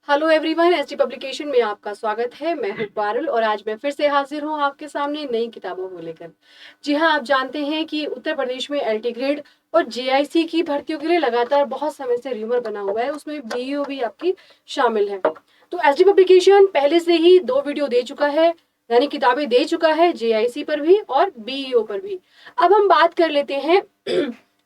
Hello everyone, ST publication में आपका स्वागत है। मैं हूं पारुल और आज मैं फिर से हाजिर हूं आपके सामने नई किताबों को लेकर। जी हां, आप जानते हैं कि उत्तर प्रदेश में एलटी ग्रेड और जेआईसी की भर्तियों के लिए लगातार बहुत समय से रूमर बना हुआ है, उसमें बीईओ भी आपकी शामिल है। तो एसटी पब्लिकेशन पहले से ही 2 वीडियो दे चुका है, यानी किताबें दे चुका है जेआईसी पर भी और बीईओ पर भी। अब हम बात कर लेते हैं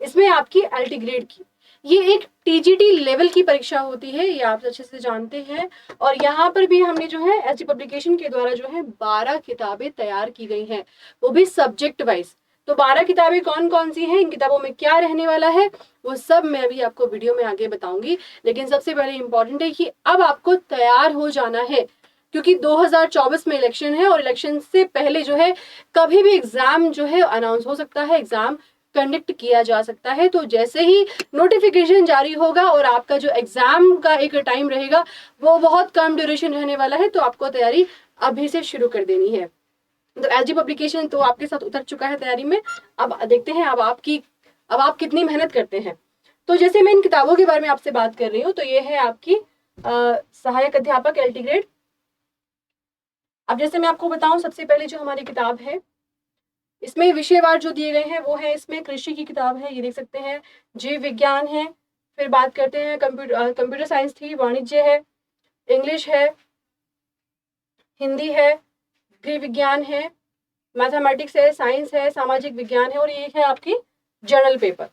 इसमें आपकी एलटी ग्रेड की। ये एक टीजीटी लेवल की परीक्षा होती है, ये आप अच्छे से जानते हैं। और यहाँ पर भी हमने जो है एसटी पब्लिकेशन के द्वारा जो है 12 किताबें तैयार की गई हैं, वो भी सब्जेक्ट वाइज। तो 12 किताबें कौन कौन सी हैं, इन किताबों में क्या रहने वाला है, वो सब मैं अभी आपको वीडियो में आगे बताऊंगी। लेकिन सबसे पहले इंपॉर्टेंट है कि अब आपको तैयार हो जाना है, क्योंकि 2024 में इलेक्शन है और इलेक्शन से पहले जो है कभी भी एग्जाम जो है अनाउंस हो सकता है, एग्जाम कंडक्ट किया जा सकता है। तो जैसे ही नोटिफिकेशन जारी होगा और आपका जो एग्जाम का एक टाइम रहेगा वो बहुत कम ड्यूरेशन रहने वाला है, तो आपको तैयारी अभी से शुरू कर देनी है। तो एसडी पब्लिकेशन तो आपके साथ उतर चुका है तैयारी में। अब देखते हैं अब आप कितनी मेहनत करते हैं। तो जैसे मैं इन किताबों के बारे में आपसे बात कर रही हूँ, तो ये है आपकी सहायक अध्यापक एलटी ग्रेड। अब जैसे मैं आपको बताऊं, सबसे पहले जो हमारी किताब है इसमें विषयवार जो दिए गए हैं वो है, इसमें कृषि की किताब है, ये देख सकते हैं, जीव विज्ञान है, फिर बात करते हैं कंप्यूटर साइंस थी, वाणिज्य है, इंग्लिश है, हिंदी है, गृह विज्ञान है, मैथमेटिक्स है, साइंस है, सामाजिक विज्ञान है और ये है आपकी जर्नल पेपर।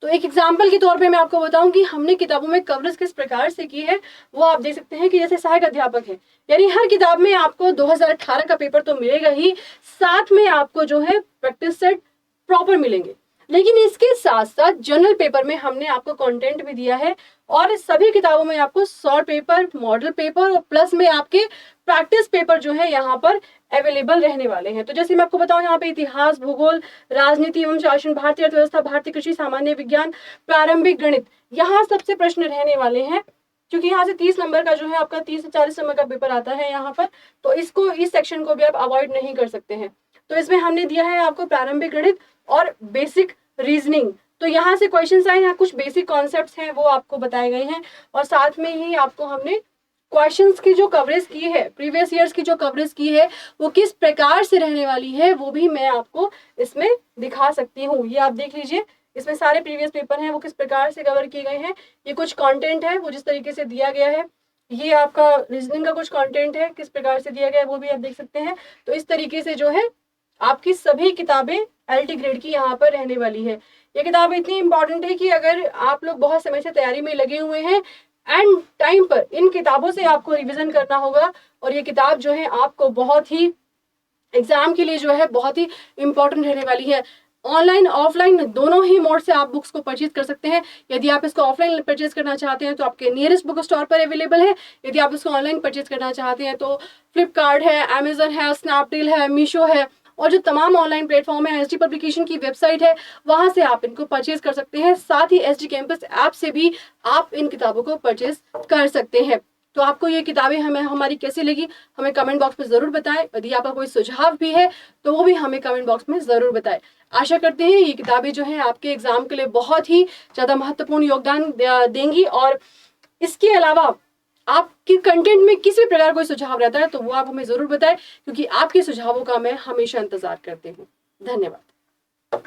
तो एक एग्जाम्पल के तौर पे मैं आपको बताऊं कि हमने किताबों में कवरेज किस प्रकार से की है, वो आप देख सकते हैं कि जैसे सहायक अध्यापक है, यानी हर किताब में आपको 2018 का पेपर तो मिलेगा ही, साथ में आपको जो है प्रैक्टिस सेट प्रॉपर मिलेंगे। लेकिन इसके साथ साथ जर्नल पेपर में हमने आपको कंटेंट भी दिया है और सभी किताबों में आपको शॉर्ट पेपर, मॉडल पेपर और प्लस में आपके प्रैक्टिस पेपर जो है यहाँ पर अवेलेबल रहने वाले हैं। तो जैसे मैं आपको बताऊं, यहाँ पे इतिहास, भूगोल, राजनीति एवं शासन, भारतीय अर्थव्यवस्था, भारतीय कृषि, सामान्य विज्ञान, प्रारंभिक गणित, यहाँ सबसे प्रश्न रहने वाले हैं, क्योंकि यहाँ से 30 नंबर का जो है आपका 30 से 40 नंबर का पेपर आता है यहाँ पर। तो इस सेक्शन को भी आप अवॉइड नहीं कर सकते हैं। तो इसमें हमने दिया है आपको प्रारंभिक गणित और बेसिक रीजनिंग। तो यहाँ से क्वेश्चन आए हैं, कुछ बेसिक कॉन्सेप्ट्स हैं वो आपको बताए गए हैं और साथ में ही आपको हमने क्वेश्चंस की जो कवरेज की है, प्रीवियस ईयर्स की जो कवरेज की है, वो किस प्रकार से रहने वाली है वो भी मैं आपको इसमें दिखा सकती हूँ। ये आप देख लीजिए, इसमें सारे प्रीवियस पेपर हैं वो किस प्रकार से कवर किए गए हैं। ये कुछ कंटेंट है वो जिस तरीके से दिया गया है, ये आपका रीजनिंग का कुछ कंटेंट है किस प्रकार से दिया गया है वो भी आप देख सकते हैं। तो इस तरीके से जो है आपकी सभी किताबें एलटी ग्रेड की यहाँ पर रहने वाली है। ये किताब इतनी इंपॉर्टेंट है कि अगर आप लोग बहुत समय से तैयारी में लगे हुए हैं, एंड टाइम पर इन किताबों से आपको रिवीजन करना होगा और ये किताब जो है आपको बहुत ही एग्जाम के लिए जो है बहुत ही इंपॉर्टेंट रहने वाली है। ऑनलाइन ऑफलाइन दोनों ही मोड से आप बुक्स को परचेज कर सकते हैं। यदि आप इसको ऑफलाइन परचेज करना चाहते हैं तो आपके नियरेस्ट बुक स्टोर पर अवेलेबल है। यदि आप इसको ऑनलाइन परचेज करना चाहते हैं तो फ्लिपकार्ट है, अमेजन है, स्नैपडील है, मीशो है और जो तमाम ऑनलाइन प्लेटफॉर्म है, एसडी पब्लिकेशन की वेबसाइट है, वहां से आप इनको परचेज कर सकते हैं। साथ ही एसडी कैंपस ऐप से भी आप इन किताबों को परचेज कर सकते हैं। तो आपको ये किताबें हमारी कैसी लगी, हमें कमेंट बॉक्स में जरूर बताएं। यदि आपका कोई सुझाव भी है तो वो भी हमें कमेंट बॉक्स में जरूर बताएं। आशा करते हैं ये किताबें जो है आपके एग्जाम के लिए बहुत ही ज्यादा महत्वपूर्ण योगदान देंगी। और इसके अलावा आपके कंटेंट में किसी भी प्रकार कोई सुझाव रहता है तो वो आप हमें जरूर बताएं, क्योंकि आपके सुझावों का मैं हमेशा इंतजार करती हूँ। धन्यवाद।